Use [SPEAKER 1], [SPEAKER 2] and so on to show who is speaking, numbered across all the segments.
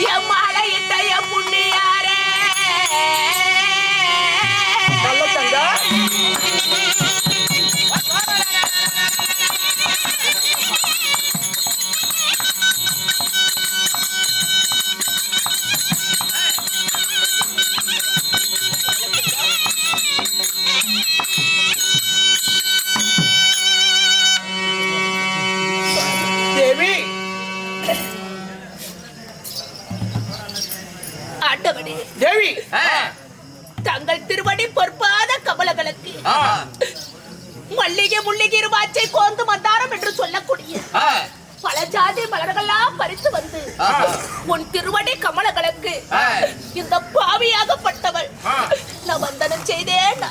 [SPEAKER 1] என் மாலை இட்டைய புண்ணியாரே
[SPEAKER 2] நல்ல தங்க தேவி
[SPEAKER 1] ஆண்டவனே
[SPEAKER 2] தேவி
[SPEAKER 1] தங்கள் திருவடி பொற்பாத கமலங்களுக்கு மல்லிகை முல்லிகை இருவாச்சை கோந்து மந்தாரம் என்று சொல்லக்கூடிய பல ஜாதி மலர்களெல்லாம் பறித்து வந்து உன் திருவடி கமலங்களுக்கு இந்த பாவியாகப்பட்டவள் நான் வந்தனம் செய்தேன்.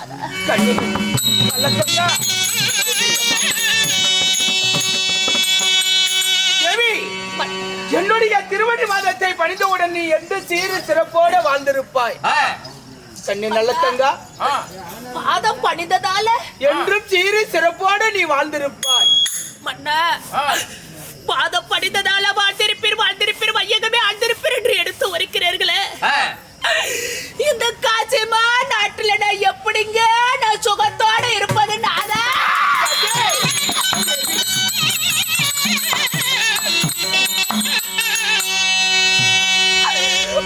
[SPEAKER 2] தேவி என்னுடைய திருவடி மாதத்தை பணிந்தவுடன் நீ எந்த சீரு சிறப்போட வாழ்ந்திருப்பாய். கண்ணி நல்ல தங்கா
[SPEAKER 1] பாதம் பணிந்ததால
[SPEAKER 2] என்றும் சீரு சிறப்போட நீ வாழ்ந்திருப்பாய்.
[SPEAKER 1] மன்னா பாதம் பணிந்ததால வாழ்ந்திருப்பீர் வாழ்ந்திருப்பீர் வையகமே ஆழ்ந்திருப்பீர் என்று எடுத்து வருகிறீர்களே. இந்த காசிமா நாட்டுல நான் எப்படிங்க நான் சுகத்தோட இருப்பது? நானா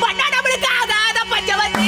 [SPEAKER 1] மன்னா நம்மளுக்கு ஆகாத பஞ்சவத்தி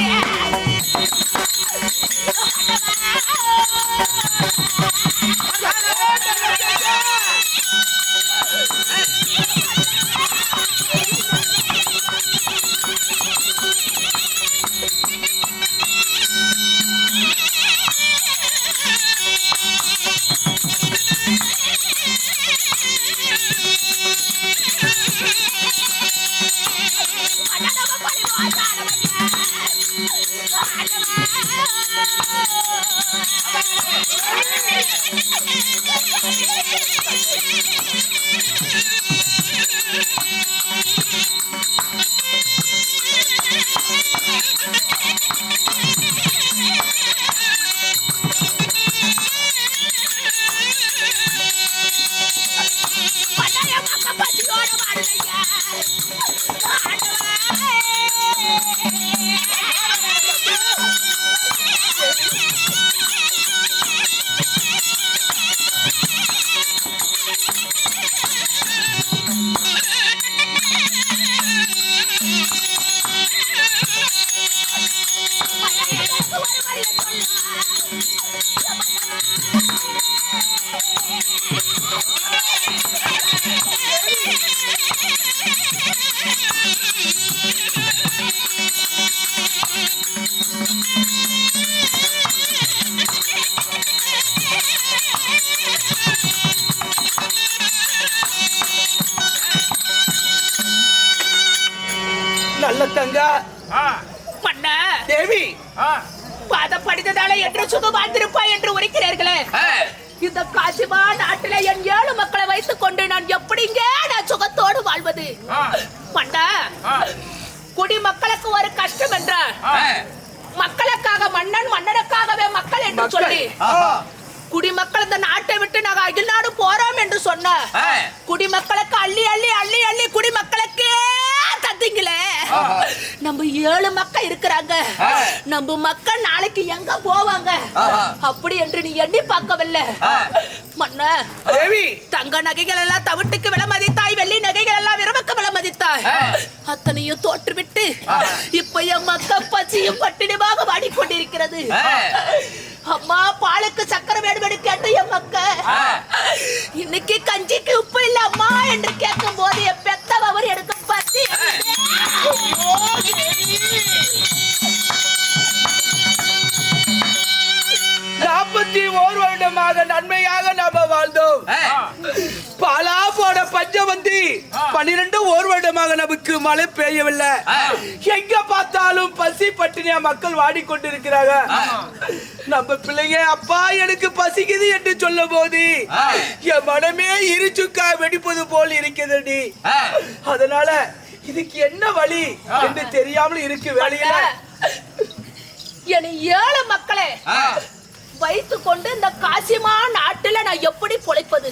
[SPEAKER 2] நல்ல தங்கா
[SPEAKER 1] மன்னா
[SPEAKER 2] தேவி
[SPEAKER 1] பாதம் படித்ததால என்று சுகம் வாழ்ந்திருப்பாய் என்று உரைக்கிறீர்களே. இந்த காசிமா நாட்டில என் 7 மக்களை வைத்துக் கொண்டு நான் எப்படிங்க நான் சுகத்தோடு வாழ்வது? மன்னா குடிமக்களுக்கு ஒரு கஷ்டம் என்றால் மக்களுக்காக மன்னன் மன்னனுக்காகவே மக்கள் என்று சொல்லி குடிமக்கள் இந்த நாட்டை விட்டு நாங்கள் அகில்நாடு போறோம் என்று சொன்ன குடிமக்களுக்கு அள்ளி அள்ளி அள்ளி அள்ளி குடிமக்களுக்கே தந்தீங்களே. நம்ம 7 மக்கள் இருக்கிறாங்க, நம்ம மக்கள் நாளைக்கு எங்க போவாங்க அப்படி என்று நீ எண்ணி பார்க்கவில்லை. மன்னா தங்க நகைகள் எல்லாம் தவிட்டுக்கு விலை மதித்தாய், வெள்ளி நகைகள் எல்லாம் விரமக்கு விலை மதித்தாய். அத்தனையும் தோற்றுவிட்டு இப்ப என் மக்கள் பசியும் பட்டினியாக வாடிக்கொண்டிருக்கிறது. அம்மா பாலுக்கு சக்கரை வேணுமெனு கேட்ட என் மக்க இன்னைக்கு கஞ்சிக்கு உப்பு இல்ல அம்மா என்று கேட்கும் போது என் பெத்தவர் எனக்கு பசி.
[SPEAKER 2] 41 வருடமாக நன்மையாக நாம வாழ்ந்தோம். பாலா போட பஞ்சவந்தி 12 வருடமாக நமக்கு மழை பெய்யவில்லை. எங்க பார்த்தாலும் பசி பட்டினியா மக்கள் வாடிக்கொண்டிருக்கிறாங்க. நம்ம பிள்ளைங்க அப்பா எனக்கு பசிக்குது என்று சொல்லும் போது என் மனமே இருச்சுக்கா வெடிப்பது போல் இருக்கிறது. அதனால இதுக்கு என்ன வழி என்று தெரியாமல் இருக்கு. வேலையில
[SPEAKER 1] என் 7 மக்களை வைத்துக் கொண்டு இந்த காசிமா நாட்டுல நான் எப்படி பொழைப்பது?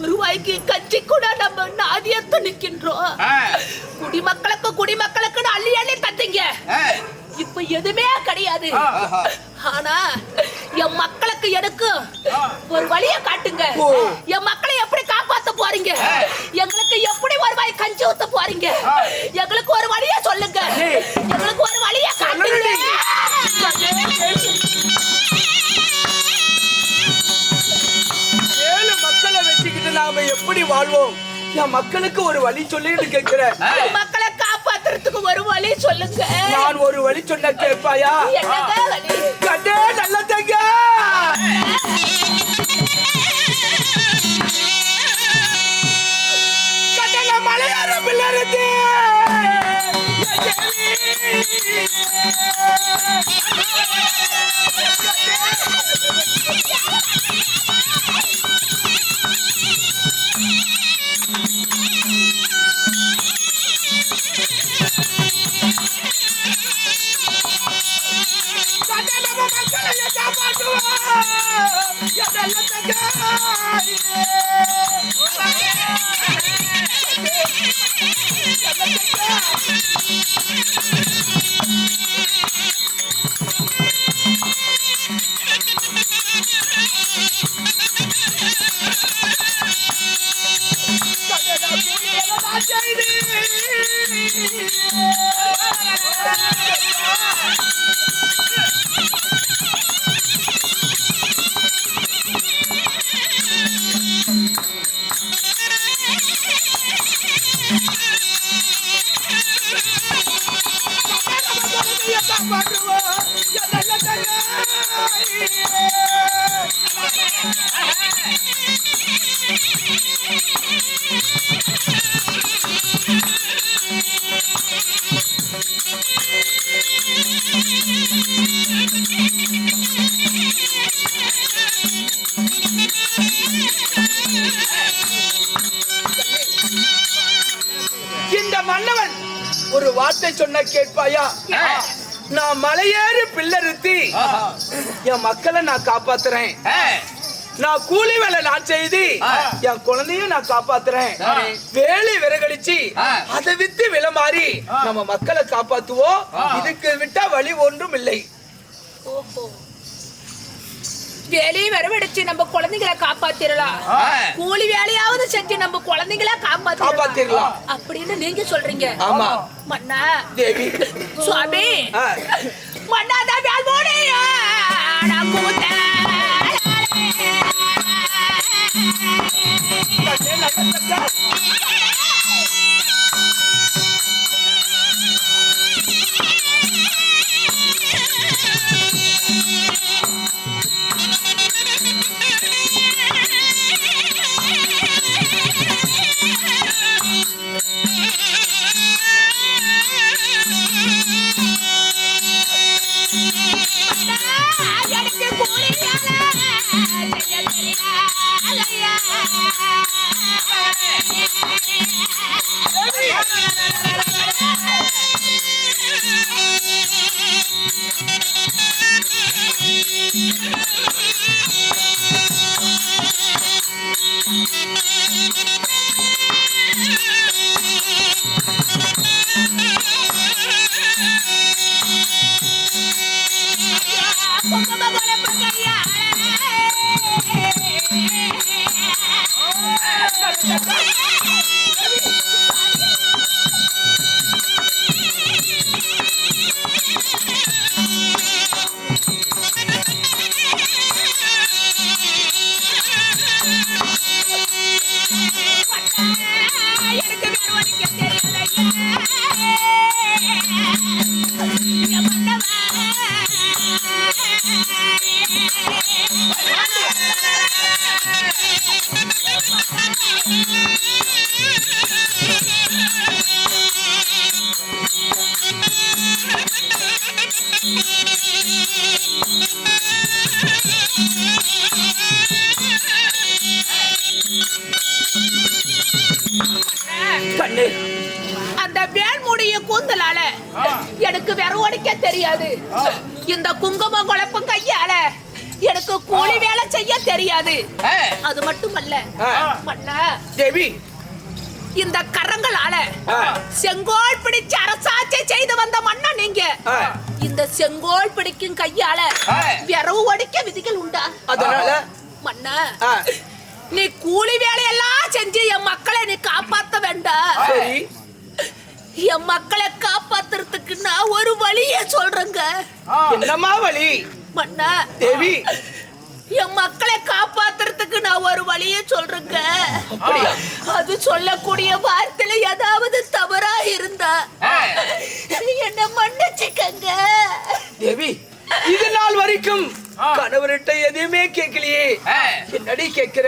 [SPEAKER 1] ரூபாய்க்கு கஞ்சி கூட நம்ம நாதியத்து நிற்கின்றோம். குடிமக்களுக்கு நம்ம குடிமக்களுக்கு அள்ளி அள்ளி தந்தீங்க. இப்ப எதுவுமே கிடையாது. ஆனா என் மக்களுக்கு எனக்கு ஒரு வழியை காட்டுங்க. என் மக்களை எப்படி காப்பாத்த போறீங்க? எங்களுக்கு எப்படி ஒரு வாய் கஞ்சி ஊத்த போறீங்க? எங்களுக்கு ஒரு வழியை சொல்லுங்க. எங்களுக்கு ஒரு வழியை காட்டுங்க.
[SPEAKER 2] ஏழு மக்களை வச்சுக்கிட்டு நாம எப்படி வாழ்வோம்? என் மக்களுக்கு ஒரு வழி சொல்லிட்டு கேட்கிறேன்.
[SPEAKER 1] மக்களை காப்பாத்துறதுக்கு ஒரு வழி சொல்லுங்க.
[SPEAKER 2] நான் ஒரு வழி சொன்ன கேட்பாயா?
[SPEAKER 1] என்னங்க வழி?
[SPEAKER 2] கண்டே நல்ல தங்க கண்டல மலையாள பிள்ளை இந்த மன்னவன் ஒரு வார்த்தை சொன்ன கேட்பாயா? நான் மலையேறி பிள்ளறுத்தி என் மக்களை நான் காப்பாத்துறேன். நான் கூலி வேலை நான் செய்து என் குழந்தையும் நான் காப்பாத்துறேன். வேலி விறகடிச்சு அதை வித்து விலை மாறி நம்ம மக்களை காப்பாத்துவோம். இதுக்கு விட்டா வழி ஒன்றும் இல்லை.
[SPEAKER 1] வேலையை வரவழைச்சு நம்ம குழந்தைகளை காப்பாத்திரலாம். கூலி வேலையாவது செஞ்சு நம்ம குழந்தைகளை காப்பாத்திரலாம் அப்படின்னு நீங்க சொல்றீங்க.
[SPEAKER 2] ஆமா
[SPEAKER 1] மன்னா
[SPEAKER 2] தேவி
[SPEAKER 1] சுவாமி, மன்னாதான் வேல்மோடியா நான் கூத்தேன். அந்த வேல்முடிய கூந்தலால எனக்கு வேற ஒடிக்க தெரியாது. இந்த குங்குமம் குழப்பம் கையால எனக்கு கூலி வேலை செய்ய தெரியாது. அது மட்டுமல்ல மன்னா
[SPEAKER 2] தேவி,
[SPEAKER 1] இந்த கரங்களால செங்கோல் பிடிச்சு அரசாட்சி செய்து வந்த மன்னன் நீங்க. இந்த செங்கோல் பிடிக்கும் கையால விரவு ஒடிக்க விதிகள் உண்டா?
[SPEAKER 2] அதனால
[SPEAKER 1] மன்னா நீ கூலி வேலையெல்லாம் செஞ்சு என் மக்களை நீ காப்பாத்த வேண்டாம்.
[SPEAKER 2] சரி,
[SPEAKER 1] என் மக்களை காப்பாத்துறதுக்கு நான் ஒரு வழியே சொல்றேங்க.
[SPEAKER 2] என்னம்மா வழி?
[SPEAKER 1] மன்னா
[SPEAKER 2] தேவி,
[SPEAKER 1] என் மக்களை காப்பாத்துறதுக்கு நான் ஒரு வழியே சொல்றேங்க.
[SPEAKER 2] அப்படியா?
[SPEAKER 1] அது சொல்லக்கூடிய வார்த்தையில ஏதாவது தவறா இருந்தா என்ன மன்னிச்சுக்கங்க.
[SPEAKER 2] தேவி, இது நாள் வரைக்கும் கணவர்கிட்ட எதையுமே கேட்கலையே, என்னடி கேட்கிற?